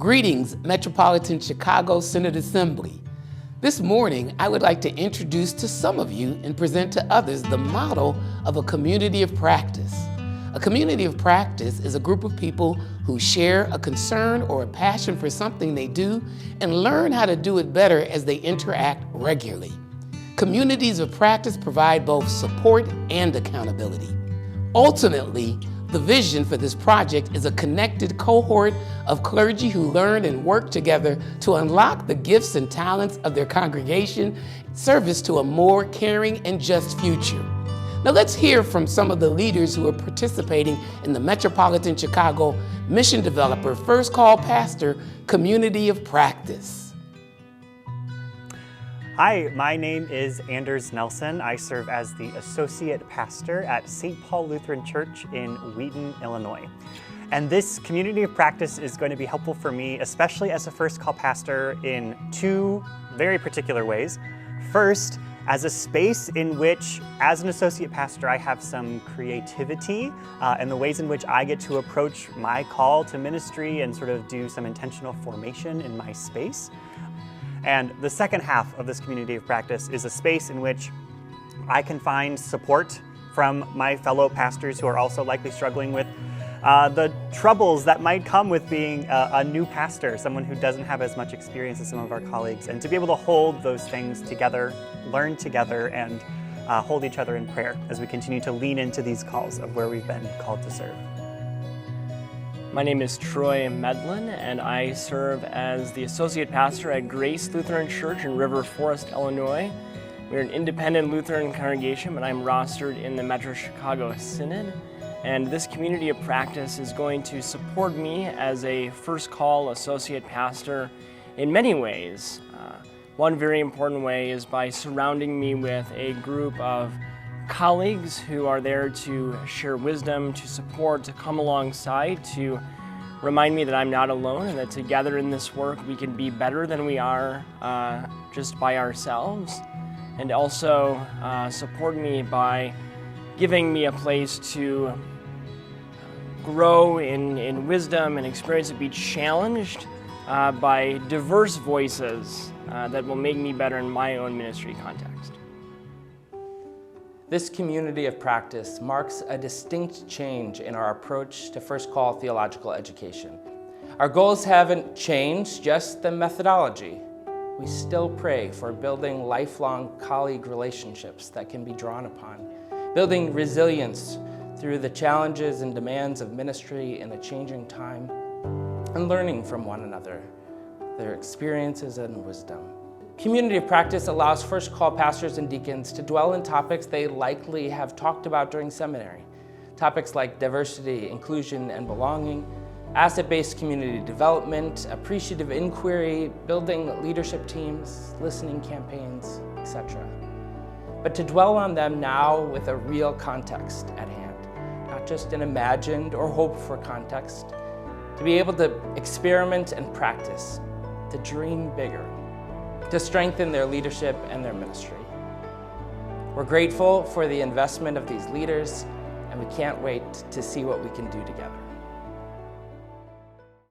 Greetings, Metropolitan Chicago Synod Assembly. This morning, I would like to introduce to some of you and present to others the model of a community of practice. A community of practice is a group of people who share a concern or a passion for something they do and learn how to do it better as they interact regularly. Communities of practice provide both support and accountability. Ultimately, the vision for this project is a connected cohort of clergy who learn and work together to unlock the gifts and talents of their congregation in service to a more caring and just future. Now let's hear from some of the leaders who are participating in the Metropolitan Chicago Mission Developer First Call Pastor Community of Practice. Hi, my name is Anders Nelson. I serve as the Associate Pastor at St. Paul Lutheran Church in Wheaton, Illinois. And this community of practice is going to be helpful for me, especially as a first call pastor, in two very particular ways. First, as a space in which, as an associate pastor, I have some creativity and the ways in which I get to approach my call to ministry and sort of do some intentional formation in my space. And the second half of this community of practice is a space in which I can find support from my fellow pastors who are also likely struggling with the troubles that might come with being a new pastor, someone who doesn't have as much experience as some of our colleagues, and to be able to hold those things together, learn together, and hold each other in prayer as we continue to lean into these calls of where we've been called to serve. My name is Troy Medlin, and I serve as the Associate Pastor at Grace Lutheran Church in River Forest, Illinois. We're an independent Lutheran congregation, but I'm rostered in the Metro Chicago Synod. And this community of practice is going to support me as a first call associate pastor in many ways. One very important way is by surrounding me with a group of colleagues who are there to share wisdom, to support, to come alongside, to remind me that I'm not alone and that together in this work we can be better than we are just by ourselves, and also support me by giving me a place to grow in wisdom and experience, to be challenged by diverse voices that will make me better in my own ministry context. This community of practice marks a distinct change in our approach to first call theological education. Our goals haven't changed, just the methodology. We still pray for building lifelong colleague relationships that can be drawn upon, building resilience through the challenges and demands of ministry in a changing time, and learning from one another, their experiences and wisdom. Community of practice allows first call pastors and deacons to dwell in topics they likely have talked about during seminary. Topics like diversity, inclusion, and belonging, asset-based community development, appreciative inquiry, building leadership teams, listening campaigns, etc. But to dwell on them now with a real context at hand, not just an imagined or hoped for context, to be able to experiment and practice, to dream bigger, to strengthen their leadership and their ministry. We're grateful for the investment of these leaders, and we can't wait to see what we can do together.